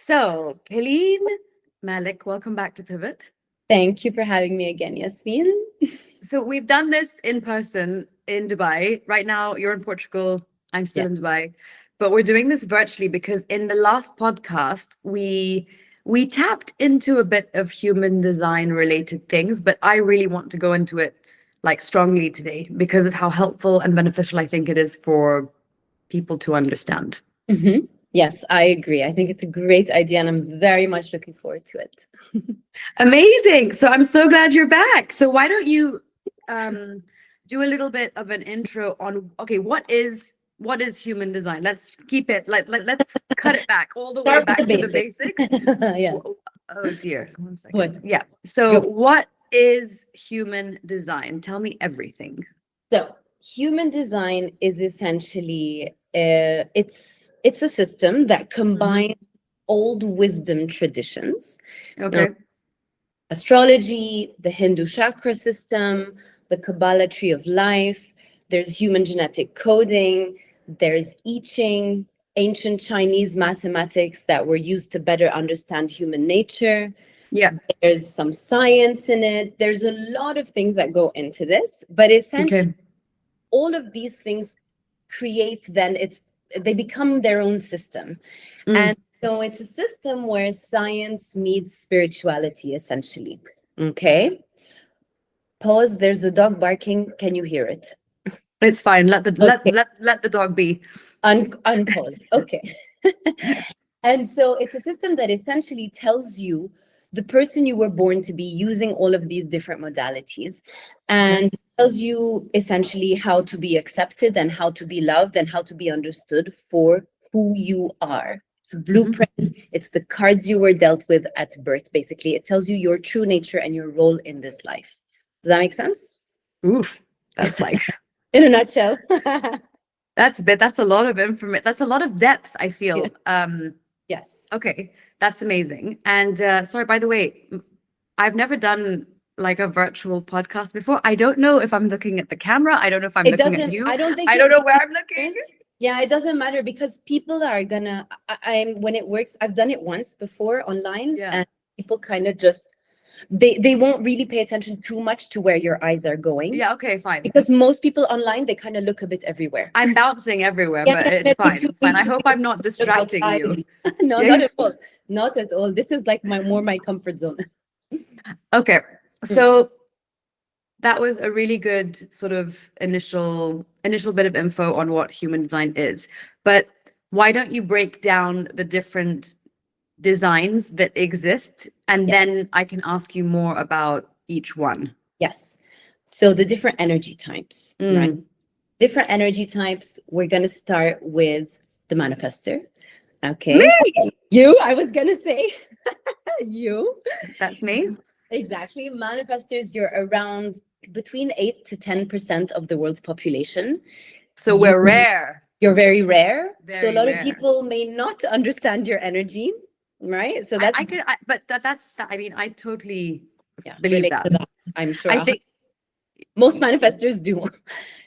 So, Caline Malek, welcome back to Pivot. Thank you for having me again, Yasmin. So, we've done this in person in Dubai. Right now, you're in Portugal. I'm still Yeah. in Dubai, but we're doing this virtually because in the last podcast, we tapped into a bit of human design related things, but I really want to go into it like strongly today because of how helpful and beneficial I think it is for people to understand. hmm Yes, I agree. I think it's a great idea, and I'm very much looking forward to it. Amazing. So I'm so glad you're back. So why don't you um, do a little bit of an intro on, okay, what is human design? Let's keep it let's cut it back all the way Start with the back to the basics. basics. Yeah. Oh dear. 1 second. What? Yeah. So Go. what is human design? Tell me everything. So, human design is essentially it's a system that combines old wisdom traditions, Okay. astrology, the Hindu chakra system, the Kabbalah tree of life. There's human genetic coding. There's I Ching, ancient Chinese mathematics that were used to better understand human nature. Yeah. There's some science in it. There's a lot of things that go into this, but essentially, Okay. all of these things create they become their own system. Mm. And so it's a system where science meets spirituality, essentially. Okay. Pause. There's a dog barking. Can you hear it? It's fine. Let the Okay. let the dog be. Unpause. Okay. And so it's a system that essentially tells you the person you were born to be using all of these different modalities, and tells you essentially how to be accepted and how to be loved and how to be understood for who you are. It's a blueprint. It's the cards you were dealt with at birth, basically. It tells you your true nature and your role in this life. Does that make sense? Oof. That's like In a nutshell. that's a lot of information. That's a lot of depth, I feel. Yes. Okay, that's amazing. And sorry, by the way, I've never done like a virtual podcast before. I don't know if I'm looking at the camera. I don't know if I'm It looking at doesn't, you. I don't think I it don't know where I'm looking. matters. Yeah, it doesn't matter because people are gonna, when it works, I've done it once before online, Yeah. and people kind of just, they won't really pay attention too much to where your eyes are going. Yeah, okay, fine. Because most people online, they kind of look a bit everywhere. I'm bouncing everywhere, Yeah, but me it's fine. too, It's fine. me I too. hope I'm not Look distracting outside. you. No, Yeah. not at all. Not at all. This is like my comfort zone. Okay. So that was a really good sort of initial bit of info on what human design is. But why don't you break down the different designs that exist, and then I can ask you more about each one. Yes. So the different energy types, right? Mm. Different energy types. We're gonna start with the manifester. Okay. Me? You, I was gonna say you. That's me. Exactly. Manifestors, you're around between 8 to 10% of the world's population. So we're rare. You're very rare. So a Very lot rare. of people may not understand your energy, right? So that's I mean, I totally believe relate that. to that. I'm sure. I think most manifestors do.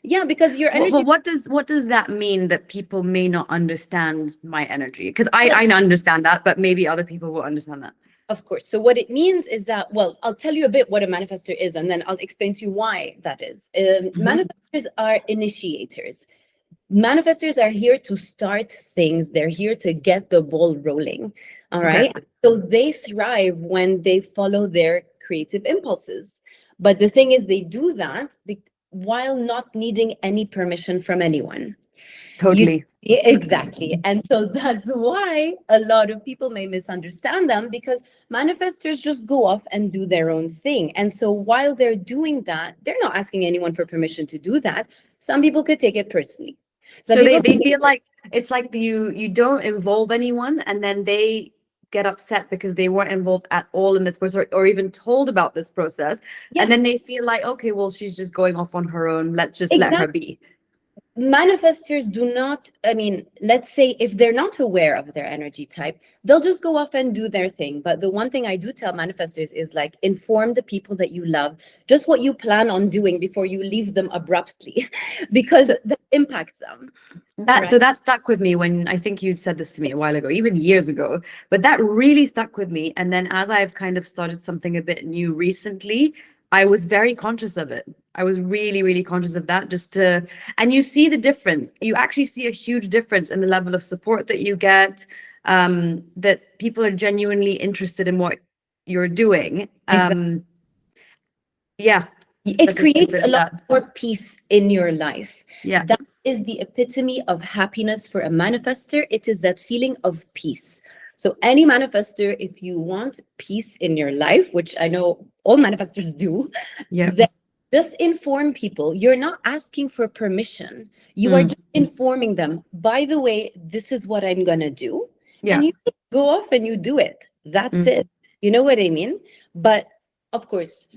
Yeah, because your energy. Well, what does that mean that people may not understand my energy? Because I understand that, but maybe other people will understand that. Of course. So what it means is that, well, I'll tell you a bit what a manifestor is, and then I'll explain to you why that is. Manifestors are initiators. Manifestors are here to start things. They're here to get the ball rolling. All right. Okay. So they thrive when they follow their creative impulses. But the thing is, they do that while not needing any permission from anyone. Totally. Exactly. And so that's why a lot of people may misunderstand them, because manifestors just go off and do their own thing. And so while they're doing that, they're not asking anyone for permission to do that. Some people could take it personally. So they feel like it's like you don't involve anyone, and then they get upset because they weren't involved at all in this process, or even told about this process. Yes. And then they feel like, okay, well, she's just going off on her own. Let's just let her be. manifestors do not, I mean, let's say if they're not aware of their energy type, they'll just go off and do their thing. But the one thing I do tell manifestors is like, inform the people that you love just what you plan on doing before you leave them abruptly, because that impacts them. So that stuck with me when I think you'd said this to me a while ago, even years ago, but that really stuck with me. And then as I've kind of started something a bit new recently, I was very conscious of it. I was really, really conscious of that, and you see the difference. You actually see a huge difference in the level of support that you get, that people are genuinely interested in what you're doing. Exactly. Yeah. It creates a lot more peace in your life. Yeah. That is the epitome of happiness for a manifestor. It is that feeling of peace. So any manifestor, if you want peace in your life, which I know all manifestors do, then just inform people. You're not asking for permission. You are just informing them, by the way, this is what I'm going to do. Yeah. And you go off and you do it. That's it. You know what I mean? But of course,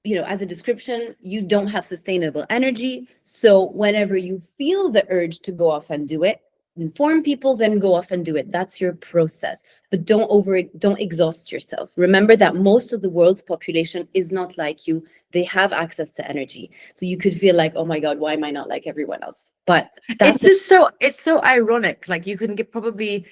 you know, as a description, you don't have sustainable energy. So whenever you feel the urge to go off and do it, inform people, then go off and do it. That's your process. But don't exhaust yourself. Remember that most of the world's population is not like you. They have access to energy. So you could feel like, oh my God, why am I not like everyone else? But it's so ironic. Like you can probably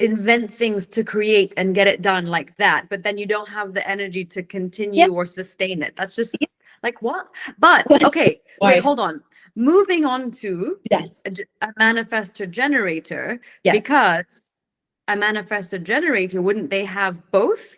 invent things to create and get it done like that, but then you don't have the energy to continue or sustain it. That's just like, what? But okay, wait, hold on. Moving on to a manifestor generator, because a manifestor generator, wouldn't they have both?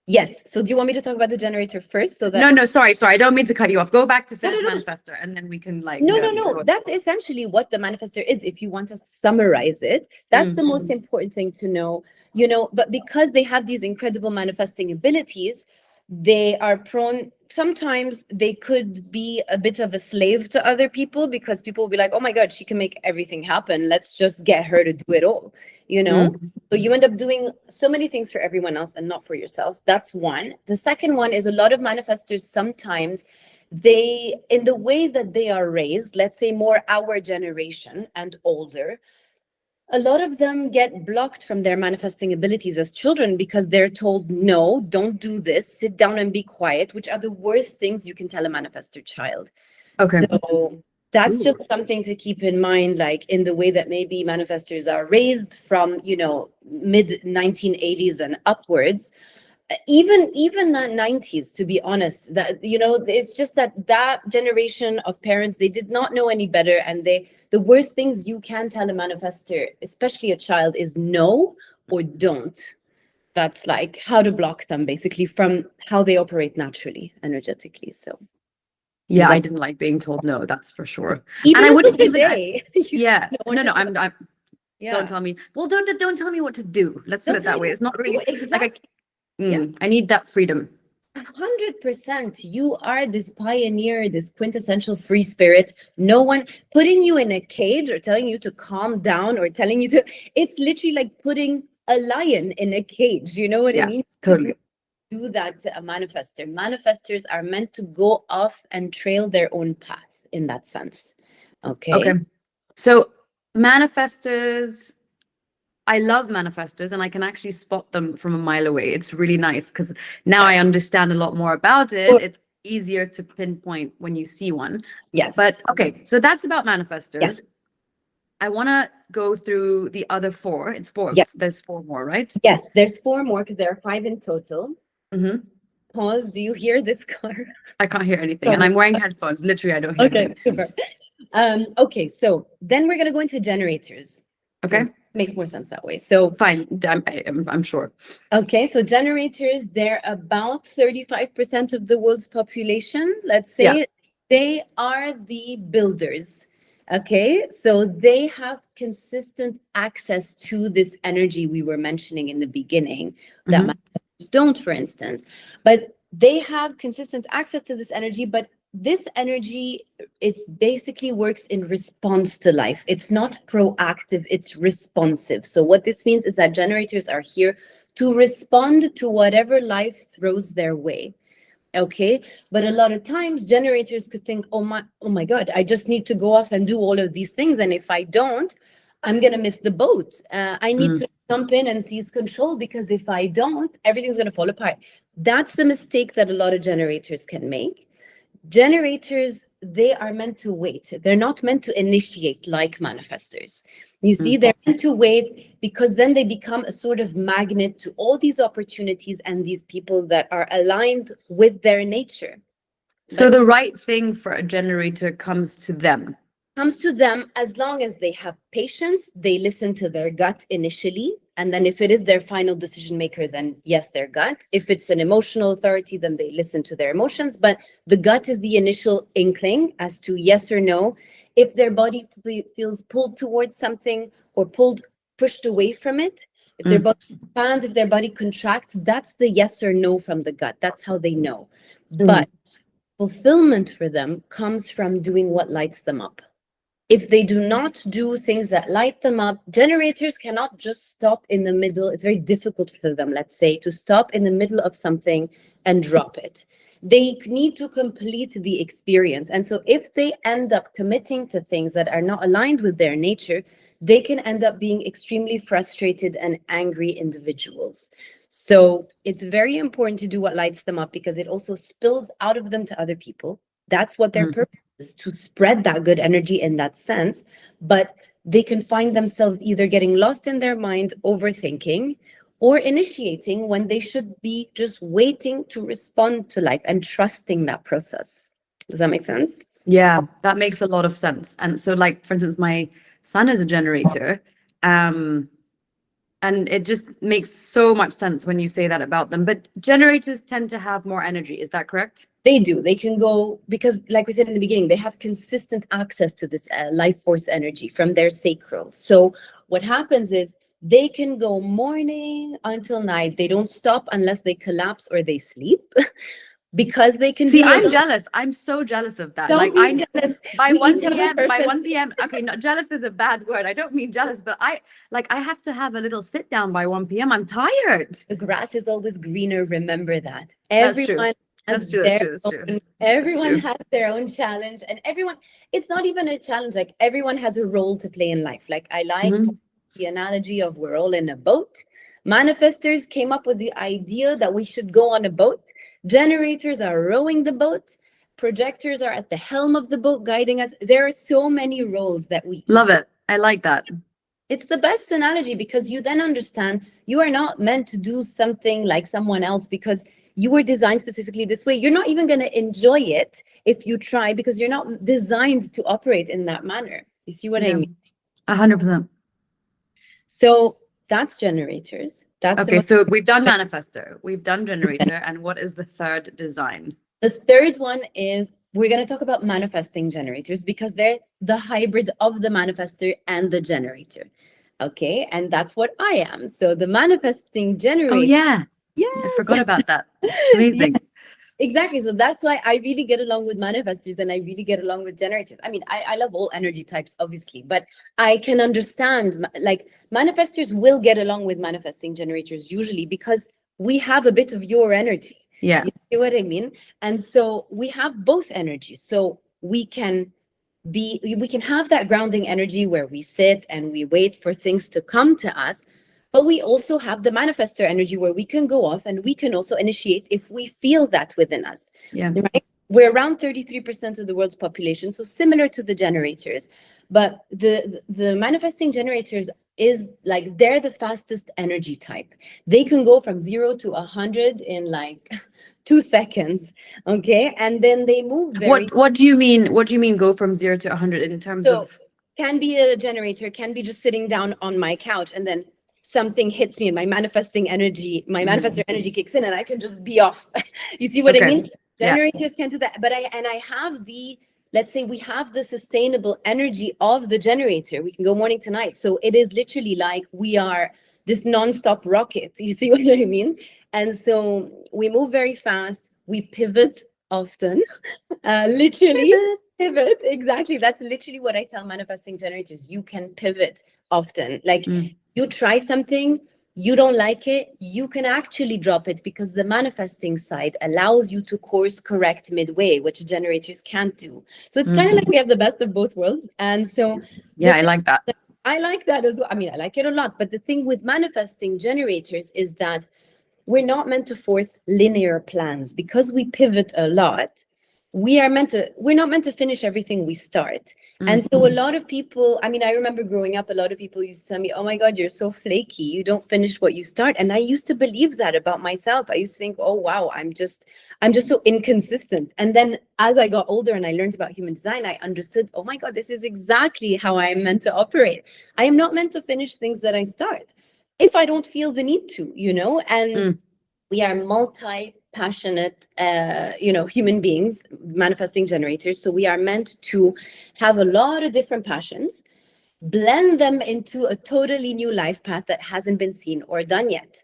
Yes. So do you want me to talk about the generator first? So that no, sorry. I don't mean to cut you off. Go back to finish manifestor, and then we can like. No. That's essentially what the manifestor is. If you want to summarize it, that's the most important thing to know. You know, but because they have these incredible manifesting abilities, they are prone. Sometimes they could be a bit of a slave to other people, because people will be like, oh my God, she can make everything happen. Let's just get her to do it all, you know? So you end up doing so many things for everyone else and not for yourself. That's one. The second one is a lot of manifestors, sometimes they, in the way that they are raised, let's say more our generation and older, a lot of them get blocked from their manifesting abilities as children because they're told, no, don't do this, sit down and be quiet, which are the worst things you can tell a manifestor child. Okay. So that's just something to keep in mind, like in the way that maybe manifestors are raised from, you know, mid 1980s and upwards. Even the 90s, to be honest, that, you know, it's just that generation of parents, they did not know any better, and the worst things you can tell a manifestor, especially a child, is no or don't. That's like how to block them basically from how they operate naturally, energetically. So yeah, I didn't like being told no, that's for sure. Even and I wouldn't today. I'm don't tell me. Well, don't tell me what to do. Let's put it that way. It's not really like I need that freedom. 100%. You are this pioneer, this quintessential free spirit. No one putting you in a cage or telling you to calm down or telling you to, it's literally like putting a lion in a cage. You know what I mean? Totally. Do that to a manifestor. Manifestors are meant to go off and trail their own path in that sense. Okay. So manifestors, I love manifestors, and I can actually spot them from a mile away. It's really nice because now I understand a lot more about it. It's easier to pinpoint when you see one. Yes. But okay, so that's about manifestors. Yes. I want to go through the other four. It's four. Yes. There's four more, right? Yes, there's four more because there are five in total. Pause. Do you hear this car? I can't hear anything, and I'm wearing headphones. Literally, I don't hear anything. Super. Okay, so then we're going to go into generators. Okay. Makes more sense that way. So fine. I'm sure. Okay, so generators, they're about 35% of the world's population. Let's say they are the builders. Okay, so they have consistent access to this energy we were mentioning in the beginning that manifestors don't, for instance. But they have consistent access to this energy, but this energy, it basically works in response to life. It's not proactive, it's responsive. So what this means is that generators are here to respond to whatever life throws their way. Okay, but a lot of times generators could think, oh my God, I just need to go off and do all of these things, and if I don't, I'm gonna miss the boat. I need to jump in and seize control, because if I don't, everything's gonna fall apart. That's the mistake that a lot of generators can make. Generators, they are meant to wait. They're not meant to initiate like manifestors. You see, they're meant to wait, because then they become a sort of magnet to all these opportunities and these people that are aligned with their nature. So the right thing for a generator comes to them. Comes to them as long as they have patience, they listen to their gut initially, and then if it is their final decision maker, then yes, their gut. If it's an emotional authority, then they listen to their emotions, but the gut is the initial inkling as to yes or no. If their body feels pulled towards something or pushed away from it, if their body expands, if their body contracts, that's the yes or no from the gut. That's how they know. But fulfillment for them comes from doing what lights them up. If they do not do things that light them up, generators cannot just stop in the middle. It's very difficult for them, let's say, to stop in the middle of something and drop it. They need to complete the experience. And so if they end up committing to things that are not aligned with their nature, they can end up being extremely frustrated and angry individuals. So it's very important to do what lights them up, because it also spills out of them to other people. That's what their purpose is, to spread that good energy in that sense. But they can find themselves either getting lost in their mind, overthinking, or initiating when they should be just waiting to respond to life and trusting that process. Does that make sense? Yeah, that makes a lot of sense. And so, like, for instance, my son is a generator. And it just makes so much sense when you say that about them. But generators tend to have more energy. Is that correct? They do. They can go, because like we said in the beginning, they have consistent access to this life force energy from their sacral. So what happens is they can go morning until night. They don't stop unless they collapse or they sleep. Because they can see, be I'm jealous. I'm so jealous of that. Don't Like be jealous. by We 1 each have a p.m. by 1 purpose. p.m. Okay, not jealous is a bad word. I don't mean jealous, but I have to have a little sit down by 1 p.m. I'm tired. The grass is always greener. Remember that. That's true. Everyone That's has true. their That's true. own, everyone true. has their own challenge, and everyone, it's not even a challenge. Like everyone has a role to play in life. Like I like the analogy of we're all in a boat. Manifestors came up with the idea that we should go on a boat. Generators are rowing the boat. Projectors are at the helm of the boat guiding us. There are so many roles that we love it. I like that. It's the best analogy, because you then understand you are not meant to do something like someone else because you were designed specifically this way. You're not even going to enjoy it if you try, because you're not designed to operate in that manner. You see what I mean? 100%. So that's generators. That's okay. So we've done manifestor, we've done generator, and what is the third design? The third one is, we're going to talk about manifesting generators, because they're the hybrid of the manifestor and the generator. Okay, and that's what I am. So the manifesting generator. Oh yeah, yes. I forgot about that. Amazing. Yeah, exactly. So that's why I really get along with manifestors and I really get along with generators. I mean, I love all energy types, obviously, but I can understand, like, manifestors will get along with manifesting generators usually, because we have a bit of your energy. Yeah. You see what I mean? And so we have both energies. So we can have that grounding energy where we sit and we wait for things to come to us. But we also have the manifestor energy where we can go off and we can also initiate if we feel that within us. Yeah. Right? We're around 33% of the world's population, so similar to the generators. But the manifesting generators is like, they're the fastest energy type. They can go from 0 to 100 in like 2 seconds. Okay. And then they move very. What do you mean? What do you mean go from 0 to 100 in terms of? Can be a generator, can be just sitting down on my couch and then something hits me and my manifesting energy, my manifestor energy kicks in and I can just be off. You see what I mean? Generators can do that. But I have the, let's say we have the sustainable energy of the generator. We can go morning to night. So it is literally like we are this nonstop rocket. You see what I mean? And so we move very fast. We pivot often. Literally pivot. Exactly. That's literally what I tell manifesting generators. You can pivot often. Like you try something, you don't like it, you can actually drop it, because the manifesting side allows you to course correct midway, which generators can't do. So it's kind of like we have the best of both worlds. And so Yeah, I like that. I like that as well. I mean, I like it a lot. But the thing with manifesting generators is that we're not meant to force linear plans, because we pivot a lot. We're not meant to finish everything we start. And so a lot of people, I mean, I remember growing up, a lot of people used to tell me, oh my God, you're so flaky. You don't finish what you start. And I used to believe that about myself. I used to think, oh wow, I'm just so inconsistent. And then as I got older and I learned about human design, I understood, oh my God, this is exactly how I am meant to operate. I am not meant to finish things that I start if I don't feel the need to, and we are multi-passionate, human beings, manifesting generators. So we are meant to have a lot of different passions, blend them into a totally new life path that hasn't been seen or done yet.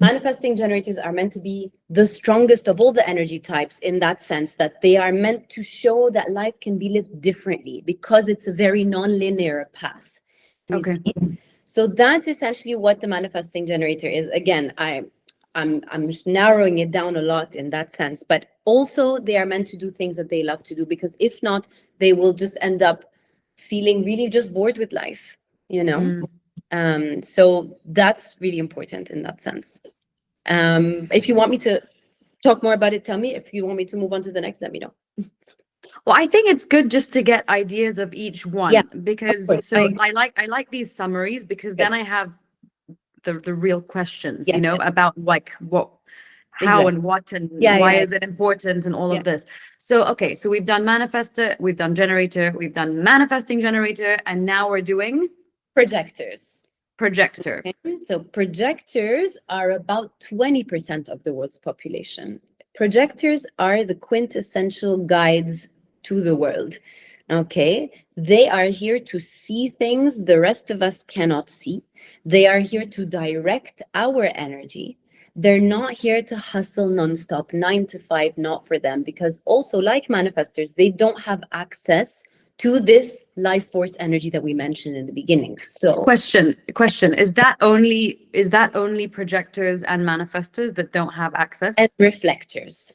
Manifesting generators are meant to be the strongest of all the energy types, in that sense that they are meant to show that life can be lived differently, because it's a very non-linear path. You Okay. see? So that's essentially what the manifesting generator is. Again, I'm just narrowing it down a lot in that sense, but also they are meant to do things that they love to do, because if not, they will just end up feeling really just bored with life, so that's really important in that sense. If you want me to talk more about it, tell me. If you want me to move on to the next, let me know. Well, I think it's good just to get ideas of each one, Yeah, because course. so I like these summaries, because then I have the real questions, Yes, about like what, how exactly. and what, and Yeah, why yeah, is it important, and all yeah. of this. So, okay, so we've done manifestor, we've done generator, we've done manifesting generator, and now we're doing Projectors. projector. Okay. So projectors are about 20% of the world's population. Projectors are the quintessential guides to the world. Okay. They are here to see things the rest of us cannot see. They are here to direct our energy. They're not here to hustle nonstop, 9 to 5, not for them, because also, like manifestors, they don't have access to this life force energy that we mentioned in the beginning. So Question, is that only projectors and manifestors that don't have access? and reflectors.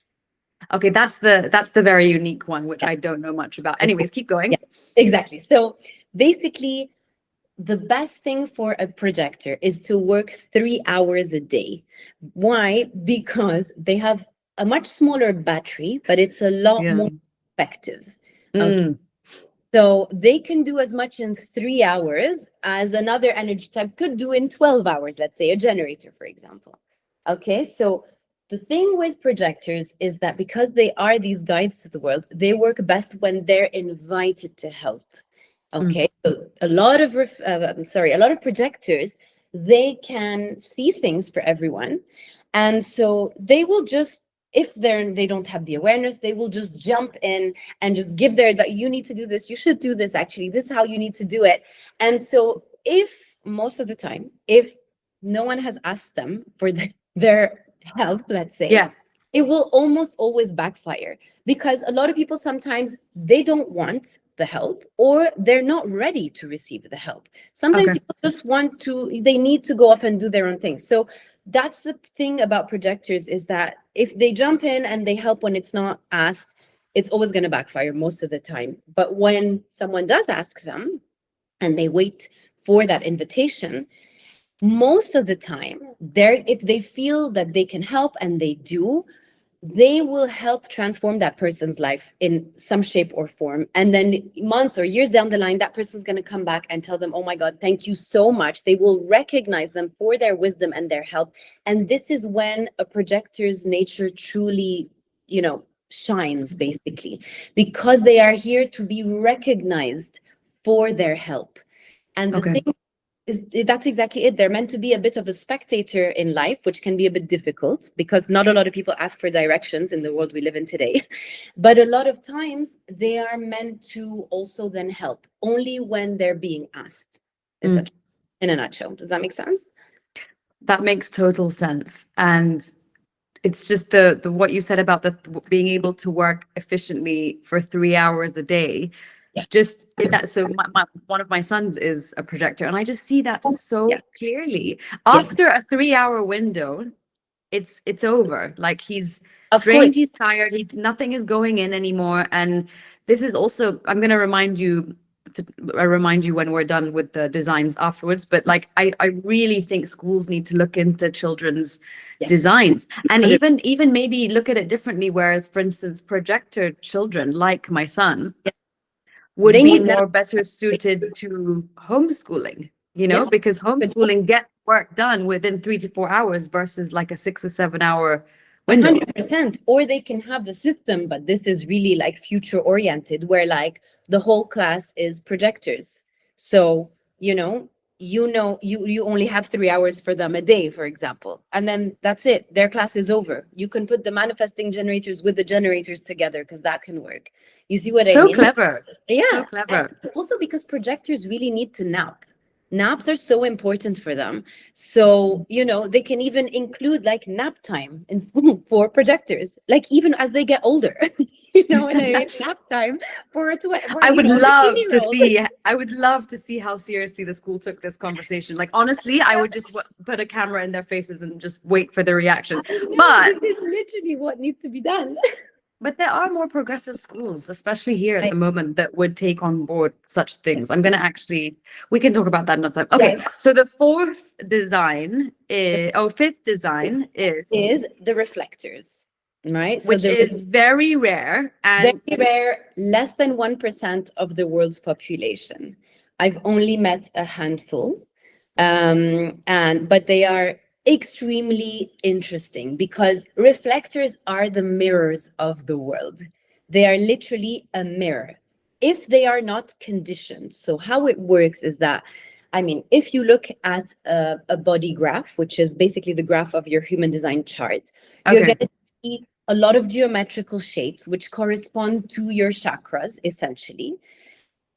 Okay, that's the very unique one, which I don't know much about. Anyways, keep going. Yeah, exactly. So basically, the best thing for a projector is to work 3 hours a day. Why? Because they have a much smaller battery, but it's a lot Yeah. more effective. Okay. So they can do as much in 3 hours as another energy type could do in 12 hours, let's say a generator, for example. Okay, so the thing with projectors is that because they are these guides to the world, they work best when they're invited to help. Okay, so a lot of a lot of projectors, they can see things for everyone, and so they will just, if they don't have the awareness, they will just jump in and just give that you need to do this, you should do this, actually this is how you need to do it. And so if most of the time, if no one has asked them for their help, let's say, Yeah. it will almost always backfire, because a lot of people sometimes they don't want the help, or they're not ready to receive the help. Sometimes Okay. people just they need to go off and do their own thing. So that's the thing about projectors, is that if they jump in and they help when it's not asked, it's always going to backfire most of the time. But when someone does ask them and they wait for that invitation, most of the time, if they feel that they can help, and they do, they will help transform that person's life in some shape or form. And then months or years down the line, that person's going to come back and tell them, oh my God, thank you so much. They will recognize them for their wisdom and their help. And this is when a projector's nature truly, shines, basically, because they are here to be recognized for their help. And the thing that's exactly it. They're meant to be a bit of a spectator in life, which can be a bit difficult, because not a lot of people ask for directions in the world we live in today. But a lot of times they are meant to also then help only when they're being asked, essentially, in a nutshell. Does that make sense? That makes total sense. And it's just the what you said about the being able to work efficiently for 3 hours a day. Yeah. Just that. So one of my sons is a projector, and I just see that so Yeah. clearly. Yes. After a 3-hour window, it's over. Like he's Of drained, course. he's tired, nothing is going in anymore. And this is also, I'm going to remind you when we're done with the designs afterwards, but like I really think schools need to look into children's Yes. designs, and 100%. even maybe look at it differently. Whereas, for instance, projector children like my son Yeah. would They be need more that. better suited to homeschooling, Yes. because Good. homeschooling get work done within 3 to 4 hours versus like a 6 or 7 hour window. 100%. Or they can have a system, but this is really like future oriented, where like the whole class is projectors. So, you only have 3 hours for them a day, for example. And then that's it. Their class is over. You can put the manifesting generators with the generators together, because that can work. You see what I So mean? clever. Yeah. So clever. And also because projectors really need to nap. Naps are so important for them. So, they can even include like nap time in school for projectors, like even as they get older. You know what I mean? Nap time for a I would love to 15-year-old. see. I would love to see how seriously the school took this conversation. Like honestly, I would just put a camera in their faces and just wait for the reaction. But this is literally what needs to be done. But there are more progressive schools, especially here at the moment, that would take on board such things. I'm going to we can talk about that another time. Okay. Yes. So the fifth design Is the reflectors, right? Which is very rare and very rare, less than 1% of the world's population. I've only met a handful, but they are extremely interesting because reflectors are the mirrors of the world. They are literally a mirror if they are not conditioned. So how it works is that, if you look at a body graph, which is basically the graph of your human design chart, you're going to see a lot of geometrical shapes which correspond to your chakras, essentially.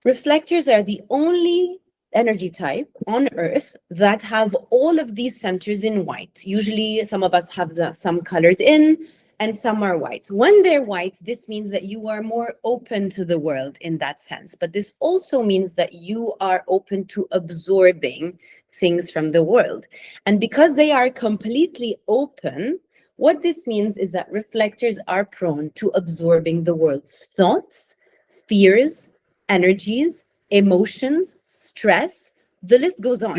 Reflectors are the only energy type on Earth that have all of these centers in white. Usually, some of us have some colored in, and some are white. When they're white, this means that you are more open to the world in that sense. But this also means that you are open to absorbing things from the world. And because they are completely open, what this means is that reflectors are prone to absorbing the world's thoughts, fears, energies, emotions, stress. The list goes on.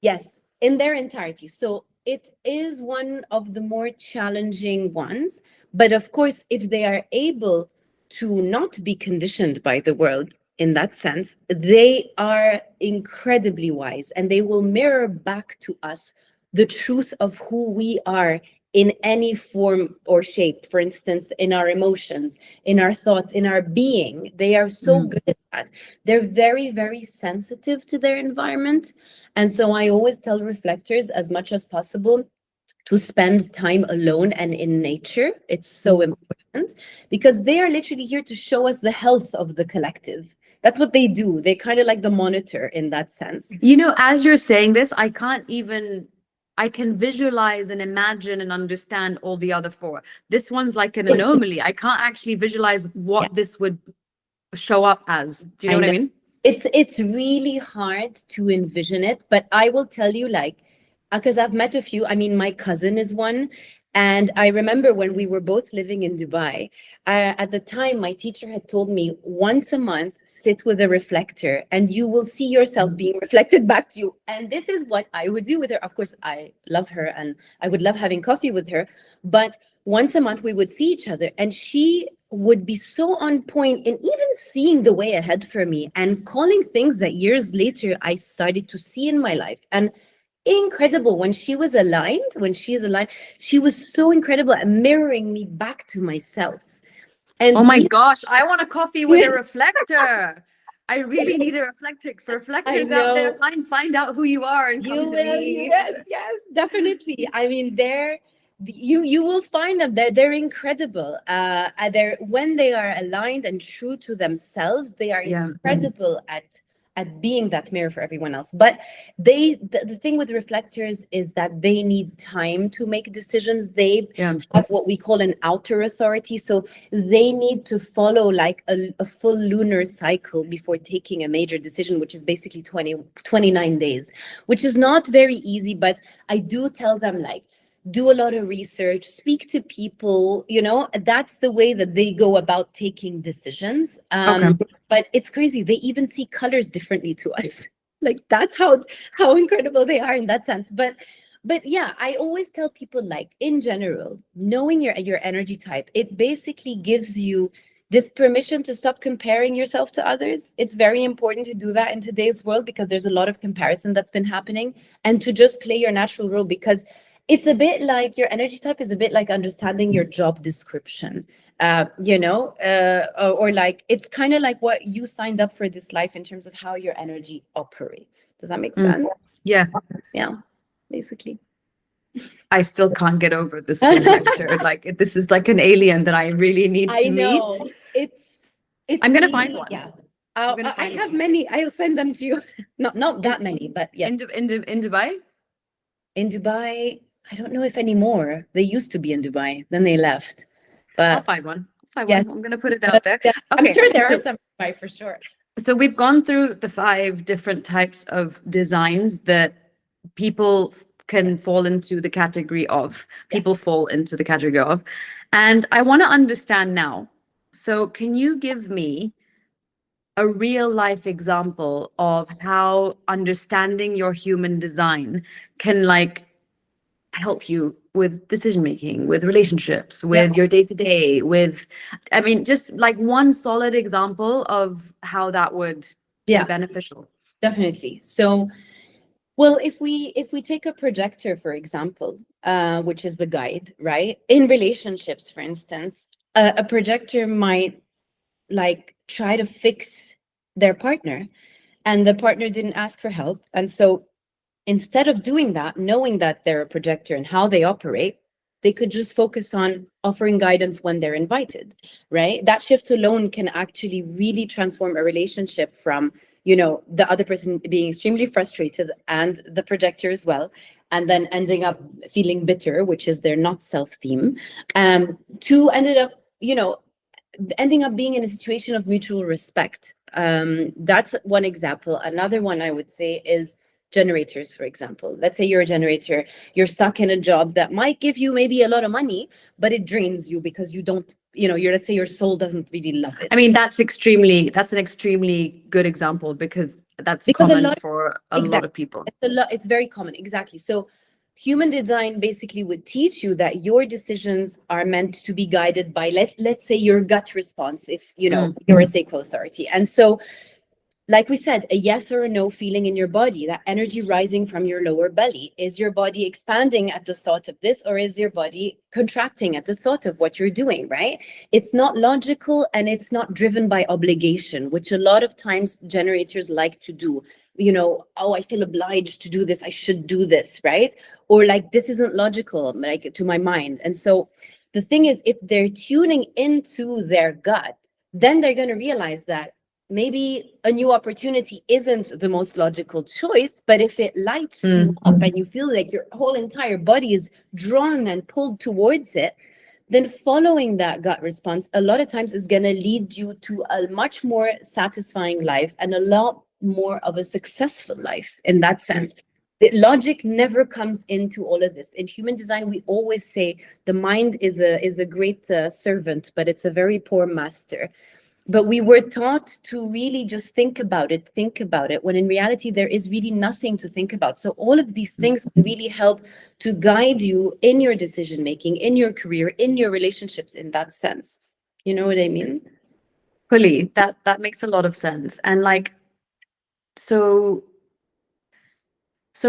Yes, in their entirety. So it is one of the more challenging ones. But of course, if they are able to not be conditioned by the world in that sense, they are incredibly wise, and they will mirror back to us the truth of who we are in any form or shape. For instance, in our emotions, in our thoughts, in our being. They are so good at that. They're very, very sensitive to their environment. And so I always tell reflectors, as much as possible, to spend time alone and in nature. It's so important because they are literally here to show us the health of the collective. That's what they do. They're kind of like the monitor in that sense. As you're saying this, I can visualize and imagine and understand all the other four. This one's like an anomaly. I can't actually visualize what this would show up as. Do you know what I mean? It's really hard to envision it, but I will tell you, like, because I've met a few. My cousin is one. And I remember when we were both living in Dubai, at the time, my teacher had told me once a month, sit with a reflector and you will see yourself being reflected back to you. And this is what I would do with her. Of course, I love her and I would love having coffee with her. But once a month, we would see each other and she would be so on point in even seeing the way ahead for me and calling things that years later I started to see in my life. And incredible when she is aligned, she was so incredible at mirroring me back to myself. And oh my gosh, I want a coffee with a reflector. I really need a reflector. For reflectors out there, find out who you are and come to me. Yes, definitely. You will find them. They're incredible. When they are aligned and true to themselves, they are incredible at at being that mirror for everyone else. But the thing with reflectors is that they need time to make decisions. They Yeah. have what we call an outer authority. So they need to follow like a full lunar cycle before taking a major decision, which is basically 29 days, which is not very easy. But I do tell them, like, do a lot of research, speak to people, that's the way that they go about taking decisions. Okay. But it's crazy. They even see colors differently to us. Like, that's how incredible they are in that sense. But yeah, I always tell people, like, in general, knowing your energy type, it basically gives you this permission to stop comparing yourself to others. It's very important to do that in today's world, because there's a lot of comparison that's been happening, and to just play your natural role, because it's a bit like your energy type is a bit like understanding your job description, or like, it's kind of like what you signed up for this life in terms of how your energy operates. Does that make sense? Yeah. Yeah, basically. I still can't get over this reflector. Like, this is like an alien that I really need to meet. It's I'm gonna really, find one. yeah. I'm gonna I find have one. many. I'll send them to you. Not that many, but yes. In Dubai? In Dubai, I don't know if anymore. They used to be in Dubai, then they left. I'll But find one. yes. I'm gonna put it out there. yeah, I'm Okay, sure there so, are some in Dubai for sure. so we've gone through the 5 different types of designs that people can fall into the category of. People fall into the category of. And I want to understand now. So can you give me a real life example of how understanding your human design can, like, help you with decision making, with relationships, with your day to day, with, I mean, just like one solid example of how that would be beneficial. Definitely. So, well, if we take a projector, for example, which is the guide, right? In relationships, for instance, a projector might, like, try to fix their partner, and the partner didn't ask for help. And so instead of doing that, knowing that they're a projector and how they operate, they could just focus on offering guidance when they're invited, right? That shift alone can actually really transform a relationship from, the other person being extremely frustrated, and the projector as well, and then ending up feeling bitter, which is their not self theme, to ending up being in a situation of mutual respect. That's one example. Another one I would say is generators, for example. Let's say you're a generator, you're stuck in a job that might give you maybe a lot of money, but it drains you because you don't, let's say your soul doesn't really love it. I mean, that's an extremely good example, because that's common for a lot of people. It's very common. Exactly. So human design basically would teach you that your decisions are meant to be guided by, let's say, your gut response, if you're a sacral authority. And so, like we said, a yes or a no feeling in your body, that energy rising from your lower belly. Is your body expanding at the thought of this, or is your body contracting at the thought of what you're doing, right? It's not logical, and it's not driven by obligation, which a lot of times generators like to do. Oh, I feel obliged to do this, I should do this, right? Or like, this isn't logical, like, to my mind. And so the thing is, if they're tuning into their gut, then they're going to realize that maybe a new opportunity isn't the most logical choice, but if it lights you up and you feel like your whole entire body is drawn and pulled towards it, then following that gut response a lot of times is going to lead you to a much more satisfying life and a lot more of a successful life in that sense. The logic never comes into all of this. In human design, we always say the mind is a great servant, but it's a very poor master. But we were taught to really just think about it, when in reality, there is really nothing to think about. So all of these things really help to guide you in your decision making, in your career, in your relationships, in that sense. You know what I mean? Fully. That makes a lot of sense. And like, so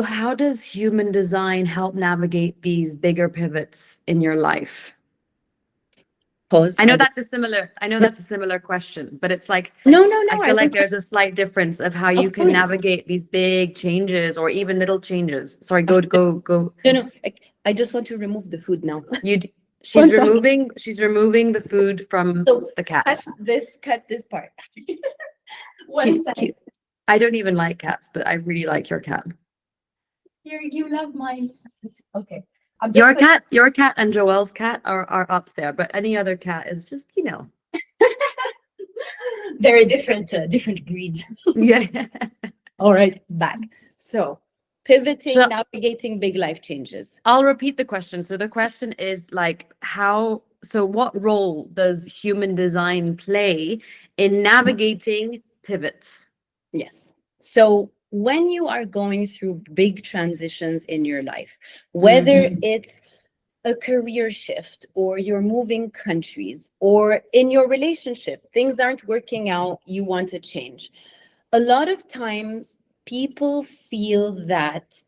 how does human design help navigate these bigger pivots in your life? Pause. I know that's a similar question, but it's like, no. I feel like there's a slight difference of how you can navigate these big changes or even little changes. Sorry, go. No. I just want to remove the food now. She's removing the food from the cat. Cut this part. One second. I don't even like cats, but I really like your cat. You love my. Okay. I'm just Your cat and Joelle's cat are up there, but any other cat is just, they're a different breed. yeah. All right, back. So pivoting, So navigating big life changes. I'll repeat the question. So the question is like what role does human design play in navigating pivots? Yes. So when you are going through big transitions in your life, Mm. whether it's a career shift or you're moving countries or in your relationship, things aren't working out, you want to change. A lot of times people feel that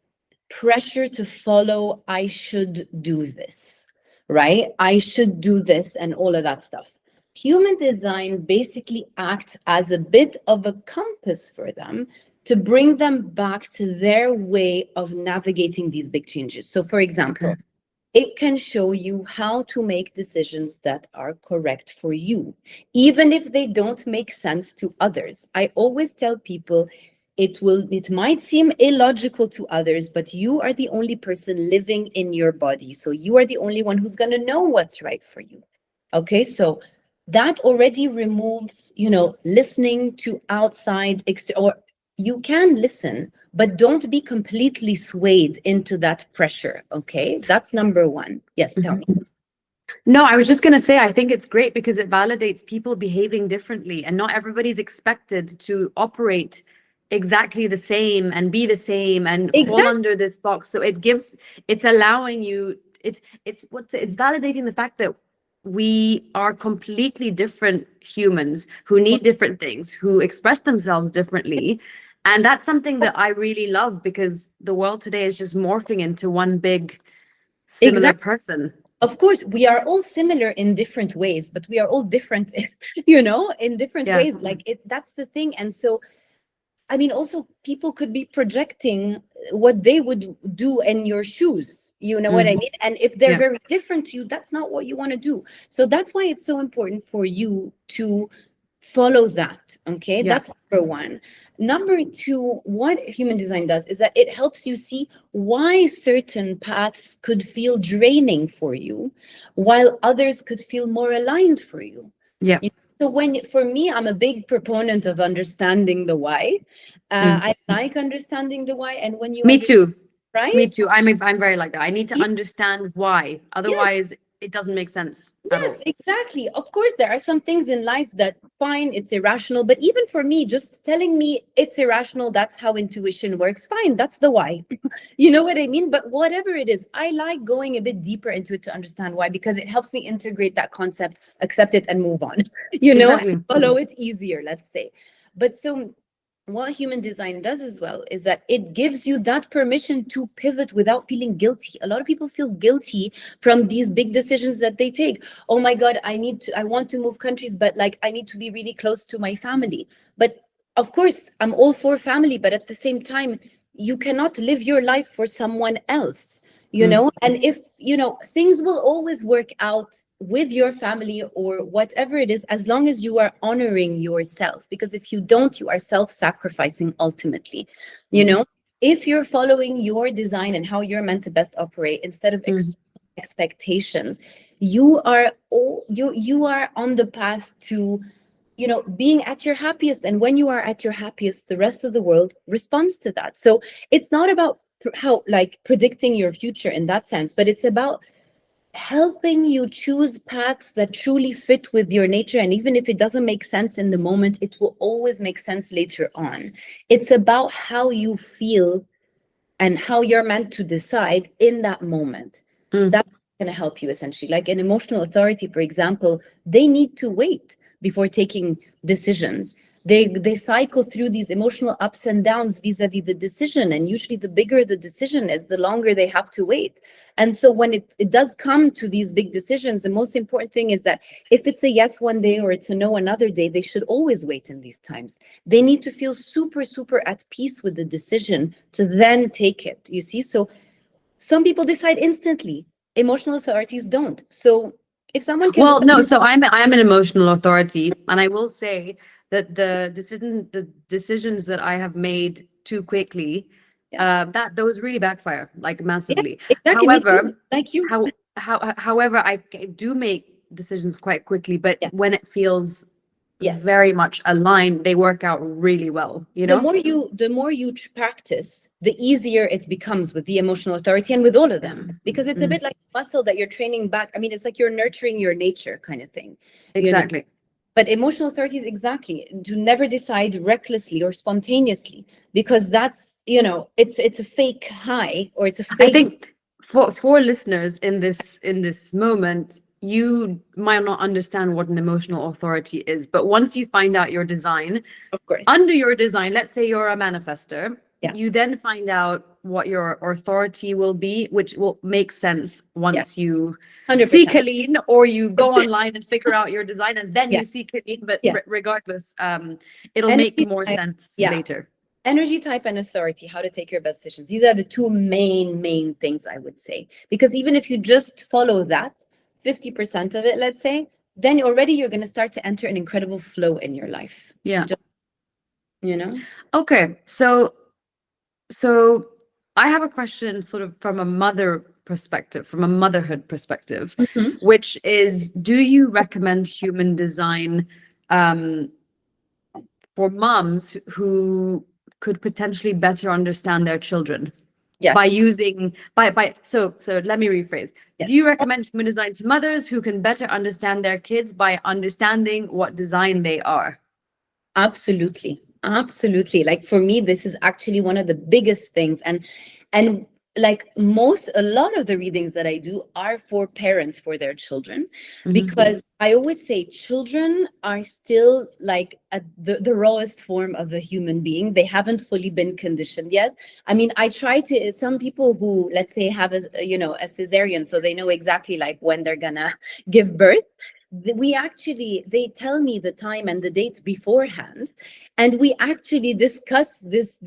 pressure to follow, I should do this, right? I should do this and all of that stuff. Human design basically acts as a bit of a compass for them to bring them back to their way of navigating these big changes. So, for example, Okay. it can show you how to make decisions that are correct for you, even if they don't make sense to others. I always tell people it might seem illogical to others, but you are the only person living in your body. So you are the only one who's going to know what's right for you. Okay, so that already removes, listening to outside or you can listen, but don't be completely swayed into that pressure. Okay, that's number one. Yes, tell me. No, I was just going to say, I think it's great because it validates people behaving differently, and not everybody's expected to operate exactly the same and be the same and fall Exactly. under this box. So it's allowing you, it's validating the fact that we are completely different humans who need different things, who express themselves differently. And that's something that I really love because the world today is just morphing into one big similar Exactly. person. Of course, we are all similar in different ways, but we are all different, in different Yeah. ways. Like that's the thing. And so I mean, also people could be projecting what they would do in your shoes. You know what I Mm. mean? And if they're Yeah. very different to you, that's not what you want to do. So that's why it's so important for you to follow that. Okay. Yeah. That's number one. Number two, what human design does is that it helps you see why certain paths could feel draining for you, while others could feel more aligned for you. Yeah. So for me, I'm a big proponent of understanding the why. Mm. I like understanding the why, and when you Me understand, too. right? Me too. I'm very like that. I need to understand why. Yes, Otherwise, it doesn't make sense at yes, all. exactly. Of course, there are some things in life that fine, it's irrational. But even for me, just telling me it's irrational, that's how intuition works. Fine, that's the why. You know what I mean? But whatever it is, I like going a bit deeper into it to understand why, because it helps me integrate that concept, accept it, and move on. And Exactly. follow it easier, let's say. But so what human design does as well is that it gives you that permission to pivot without feeling guilty. A lot of people feel guilty from these big decisions that they take. Oh my God, I want to move countries, but like I need to be really close to my family. But of course, I'm all for family, but at the same time, you cannot live your life for someone else, Mm. and if, things will always work out with your family or whatever it is, as long as you are honoring yourself. Because if you don't, you are self-sacrificing ultimately. You Mm. know, if you're following your design and how you're meant to best operate instead of Mm. expectations, you are on the path to being at your happiest. And when you are at your happiest, the rest of the world responds to that. So it's not about how like predicting your future in that sense, but it's about helping you choose paths that truly fit with your nature. And even if it doesn't make sense in the moment, it will always make sense later on. It's about how you feel and how you're meant to decide in that moment. Mm. That's going to help you essentially. Like an emotional authority, for example, they need to wait before taking decisions. They cycle through these emotional ups and downs vis-a-vis the decision. And usually the bigger the decision is, the longer they have to wait. And so when it does come to these big decisions, the most important thing is that if it's a yes one day or it's a no another day, they should always wait in these times. They need to feel super, super at peace with the decision to then take it. You see? So some people decide instantly. Emotional authorities don't. So if someone can Well, decide, no, so I'm an emotional authority, and I will say that the decisions that I have made too quickly, that those really backfire like massively. Exactly. Me too, However, like you. however, I do make decisions quite quickly, but Yeah. when it feels Yes. very much aligned, they work out really well, you know? The more you practice, the easier it becomes with the emotional authority and with all of them, because it's a bit like a muscle that you're training back. I mean, it's like you're nurturing your nature kind of thing. you know? Exactly. But emotional authority is exactly to never decide recklessly or spontaneously, because that's, it's a fake high, or it's a I fake. think for listeners in this moment, you might not understand what an emotional authority is, but once you find out your design, Of course. under your design, let's say you're a manifester, Yeah. you then find out what your authority will be, which will make sense once you 100%. see Caline, or you go online and figure out your design, and then Yeah. you see Caline. But Yeah. Regardless, it'll Energy make more type, sense yeah. later. Energy type and authority, how to take your best decisions. These are the two main things I would say. Because even if you just follow that, 50% of it, let's say, then already you're going to start to enter an incredible flow in your life. Yeah. Just. Okay. So I have a question sort of from a motherhood perspective, which is, do you recommend human design for moms who could potentially better understand their children? Yes. By using so let me rephrase. Yes. Do you recommend human design to mothers who can better understand their kids by understanding what design they are? Absolutely. Like for me, this is actually one of the biggest things. And like a lot of the readings that I do are for parents, for their children, because I always say children are still like at the rawest form of a human being. They haven't fully been conditioned yet. I mean, some people who, let's say, have a cesarean, so they know exactly like when they're gonna give birth. They tell me the time and the date beforehand, and we actually discuss this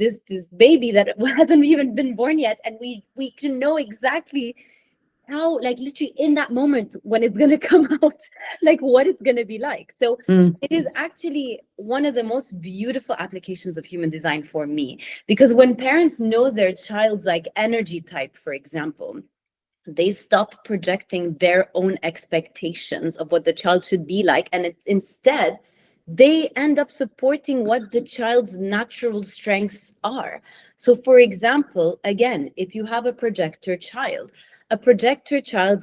baby that hasn't even been born yet, and we can know exactly how, like, literally in that moment when it's going to come out, like what it's going to be like. So it is actually one of the most beautiful applications of human design for me, because when parents know their child's like energy type, for example, they stop projecting their own expectations of what the child should be like, and instead they end up supporting what the child's natural strengths are. So for example, again, if you have a projector child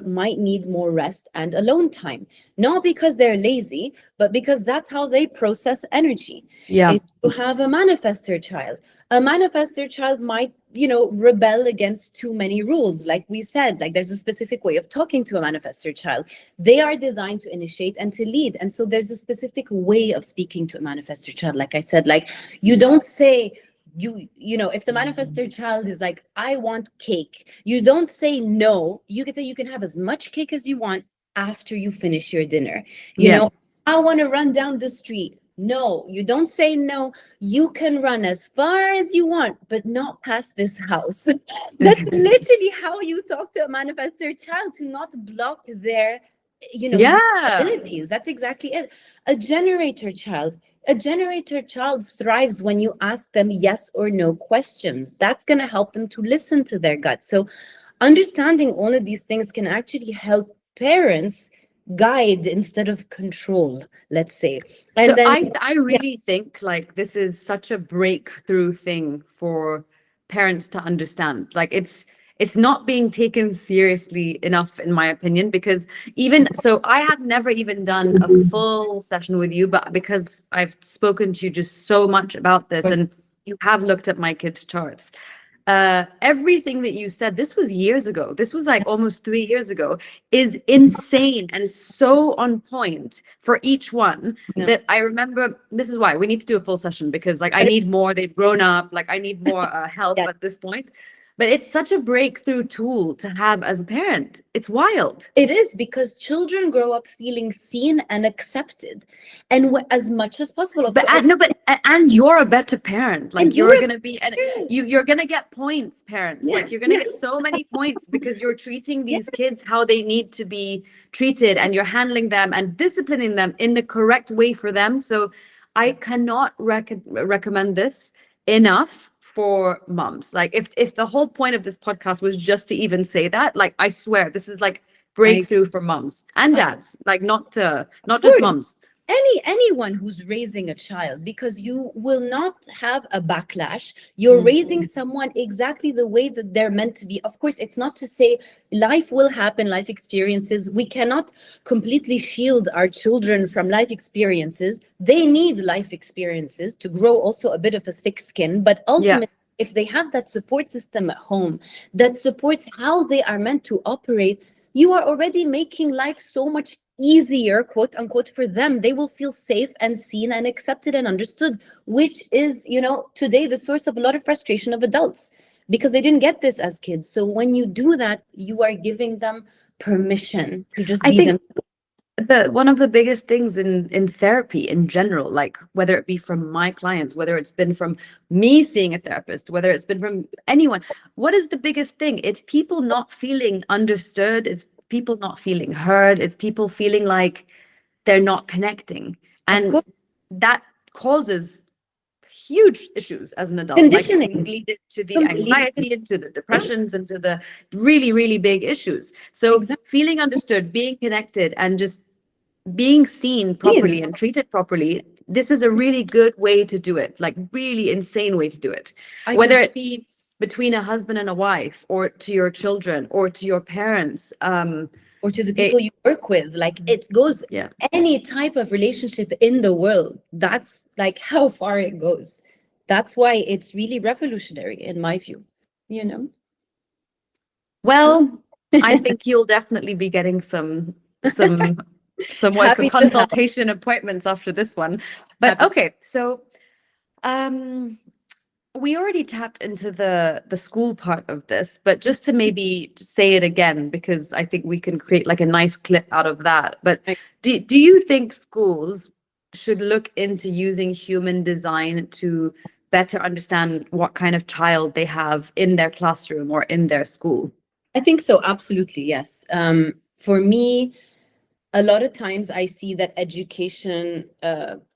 might need more rest and alone time, not because they're lazy, but because that's how they process energy. Yeah. If you have a manifestor child might, rebel against too many rules. Like we said, like there's a specific way of talking to a manifestor child. They are designed to initiate and to lead. And so there's a specific way of speaking to a manifestor child. Like I said, like you don't say, if the manifestor child is like, I want cake, you don't say no. You could say you can have as much cake as you want after you finish your dinner. I want to run down the street. No, you don't say no. You can run as far as you want, but not past this house. That's literally how you talk to a manifestor child, to not block their, abilities. That's exactly it. A generator child thrives when you ask them yes or no questions. That's going to help them to listen to their gut. So understanding all of these things can actually help parents guide instead of control, let's say. And so then, I really think like this is such a breakthrough thing for parents to understand. Like it's not being taken seriously enough, in my opinion, because even so, I have never even done a full session with you, but because I've spoken to you just so much about this, and you have looked at my kids' charts. Everything that you said, this was years ago. This was like almost 3 years ago, is insane and so on point for each one that I remember. This is why we need to do a full session, because like I need more. They've grown up. Like I need more help at this point. But it's such a breakthrough tool to have as a parent. It's wild. It is, because children grow up feeling seen and accepted, and as much as possible. And you're a better parent. Like you're gonna be, and you're gonna get points, parents. Like you're gonna get so many points because you're treating these kids how they need to be treated, and you're handling them and disciplining them in the correct way for them. So I cannot recommend this enough for moms. Like if the whole point of this podcast was just to even say that, like I swear this is like I, breakthrough for moms and of dads, like not just course, moms. anyone who's raising a child, because you will not have a backlash. You're raising someone exactly the way that they're meant to be. Of course, it's not to say life will happen, life experiences. We cannot completely shield our children from life experiences. They need life experiences to grow also a bit of a thick skin, but Yeah. ultimately, if they have that support system at home that supports how they are meant to operate, you are already making life so much easier, quote unquote, for them. They will feel safe and seen and accepted and understood, which is, today the source of a lot of frustration of adults because they didn't get this as kids. So when you do that, you are giving them permission to just I be them. think the one of the biggest things in therapy in general, like whether it be from my clients, whether it's been from me seeing a therapist, whether it's been from anyone, what is the biggest thing? It's people not feeling understood, it's people not feeling heard, it's people feeling like they're not connecting, Of and course, that causes huge issues as an adult, like it can conditioning lead to the completely. anxiety, into the depressions, into the really really big issues. So Exactly. feeling understood, being connected, and just being seen properly and treated properly, this is a really good way to do it, like really insane way to do it. I Whether can, it be between a husband and a wife, or to your children, or to your parents. or to the people It, you work with, like it goes yeah. any type of relationship in the world. That's like how far it goes. That's why it's really revolutionary in my view, you know. Well, I think you'll definitely be getting some somewhat Happy to help. consultation appointments after this one. But Happy. okay, so um we already tapped into the school part of this, but just to maybe say it again, because I think we can create like a nice clip out of that. But do you think schools should look into using human design to better understand what kind of child they have in their classroom or in their school? I think so, absolutely, yes. For me, a lot of times I see that education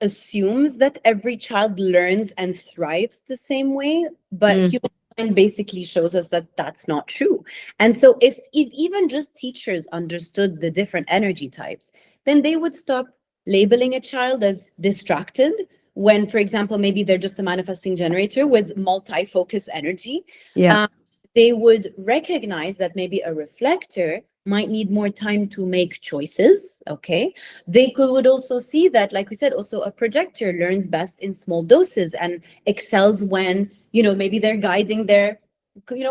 assumes that every child learns and thrives the same way, but Mm, human design basically shows us that that's not true. And so if even just teachers understood the different energy types, then they would stop labeling a child as distracted when, for example, maybe they're just a manifesting generator with multi-focus energy. yeah. Um, they would recognize that maybe a reflector might need more time to make choices. Okay. Would also see that, like we said, also a projector learns best in small doses and excels when, maybe they're guiding their,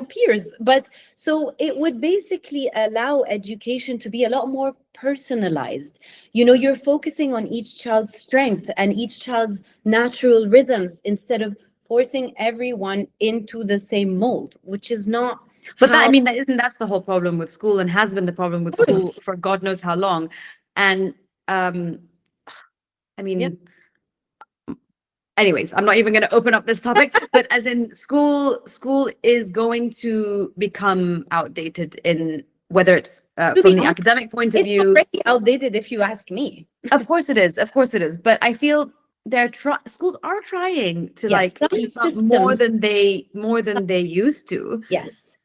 peers. But so it would basically allow education to be a lot more personalized. You're focusing on each child's strength and each child's natural rhythms instead of forcing everyone into the same mold, which is not But that, I how. mean, that's the whole problem with school, and has been the problem with Of school course. for God knows how long. And um, I Yeah. mean, anyways, I'm not even going to open up this topic, but as in school is going to become outdated in whether it's To from be the honest, academic point of it's view. already outdated if you ask me. Of course it is. Of course it is. But I feel schools are trying to Yes, like some keep up more systems, than they used to. yes.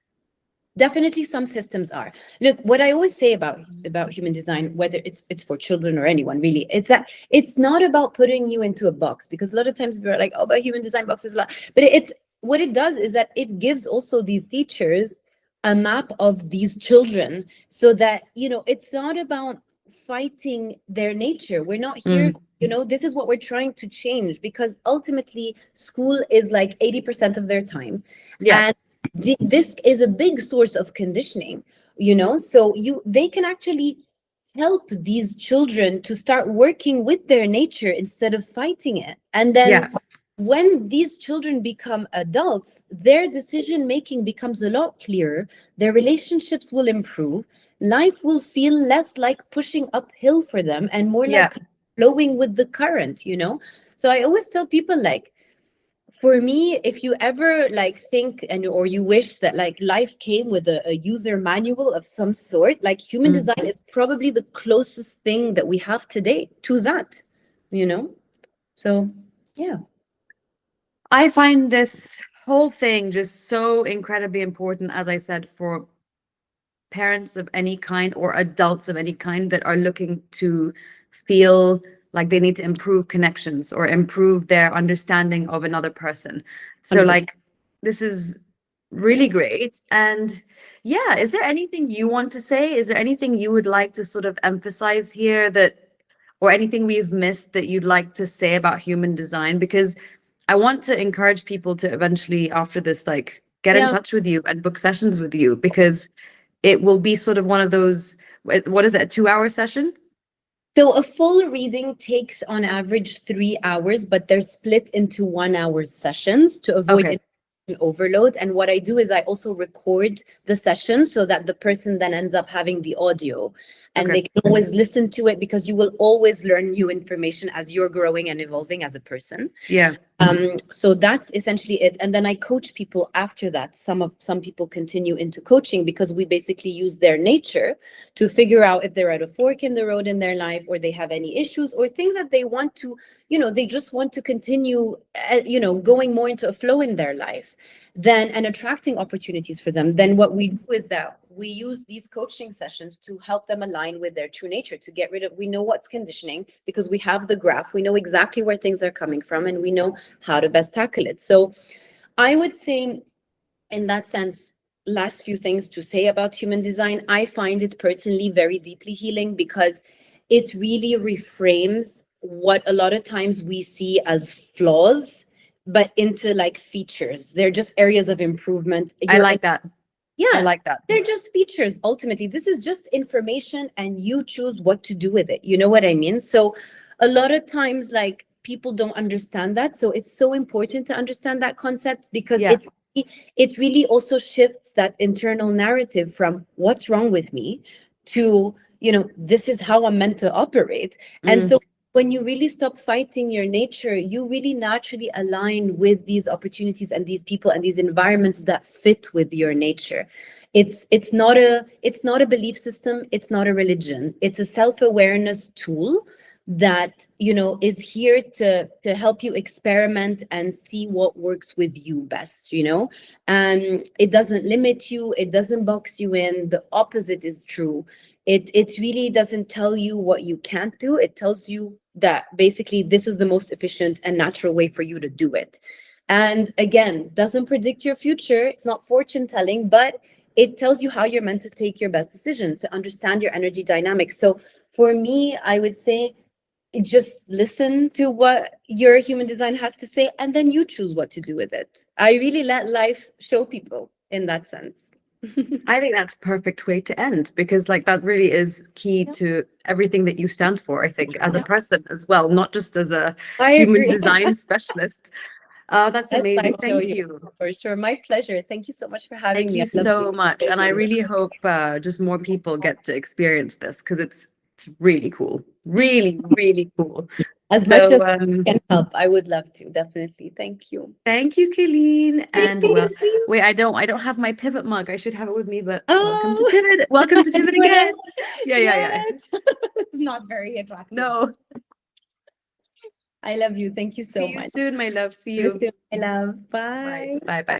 Definitely some systems are. Look, what I always say about human design, whether it's for children or anyone really, it's that it's not about putting you into a box, because a lot of times we're like, oh, but human design box is a lot. But it's what it does is that it gives also these teachers a map of these children so that, it's not about fighting their nature. We're not here, Mm, this is what we're trying to change, because ultimately school is like 80% of their time. yeah. And this is a big source of conditioning, so they can actually help these children to start working with their nature instead of fighting it. And Yeah. then when these children become adults, their decision making becomes a lot clearer, their relationships will improve, life will feel less like pushing uphill for them and more Yeah. like flowing with the current. So I always tell people, like, for me, if you ever like think or you wish that like life came with a user manual of some sort, like human Mm. design is probably the closest thing that we have today to that, you know? So yeah. I find this whole thing just so incredibly important, as I said, for parents of any kind or adults of any kind that are looking to feel like they need to improve connections or improve their understanding of another person. So 100%. like this is really great. And yeah, is there anything you want to say? Is there anything you would like to sort of emphasize here that, or anything we've missed that you'd like to say about human design? Because I want to encourage people to eventually, after this, like get in Yeah. touch with you and book sessions with you, because it will be sort of one of those, what is it, a 2-hour session? So a full reading takes on average 3 hours, but they're split into 1 hour sessions to avoid Okay. overload. And what I do is I also record the session so that the person then ends up having the audio and they Okay. can always listen to it, because you will always learn new information as you're growing and evolving as a person. Yeah. So that's essentially it. And then I coach people after that. Some people continue into coaching because we basically use their nature to figure out if they're at a fork in the road in their life, or they have any issues or things that they want to, they just want to continue, going more into a flow in their life, then and attracting opportunities for them. Then what we do is that we use these coaching sessions to help them align with their true nature, to get rid of, we know what's conditioning because we have the graph, we know exactly where things are coming from, and we know how to best tackle it. So I would say, in that sense, last few things to say about human design, I find it personally very deeply healing, because it really reframes what a lot of times we see as flaws, but into like features. They're just areas of improvement. I like that. I Yeah, like that. they're just features. Ultimately, this is just information and you choose what to do with it. You know what I mean? So a lot of times, like, people don't understand that. So it's so important to understand that concept, because Yeah. it really also shifts that internal narrative from what's wrong with me to, this is how I'm meant to operate. And Mm. so when you really stop fighting your nature, you really naturally align with these opportunities and these people and these environments that fit with your nature. It's not a belief system, it's not a religion. It's a self-awareness tool that, is here to help you experiment and see what works with you best, and it doesn't limit you, it doesn't box you in. The opposite is true. It really doesn't tell you what you can't do. It tells you that basically this is the most efficient and natural way for you to do it. And again, doesn't predict your future. It's not fortune telling, but it tells you how you're meant to take your best decision, to understand your energy dynamics. So for me, I would say, just listen to what your human design has to say, and then you choose what to do with it. I really let life show people in that sense. I think that's a perfect way to end, because like that really is key to everything that you stand for, I think, as a person as well, not just as a I human agree. design specialist. That's Let amazing. life show Thank you. you. For sure. My pleasure. Thank you so much for having Thank me. you I love so doing much. this. And I really hope just more people get to experience this, because it's really cool. Really, really cool. As much as So I can help, I would love to. Definitely. Thank you. thank you, Caline. And Thank well, you. wait, I don't have my pivot mug. I should have it with me, but welcome to Oh, Pivot. Welcome to Pivot again. Yeah, yeah, yeah. yes. It's not very attractive. No. I love you. Thank you so See you much. soon, my love. See See you you. soon, my love. Bye. Bye. Bye. Bye.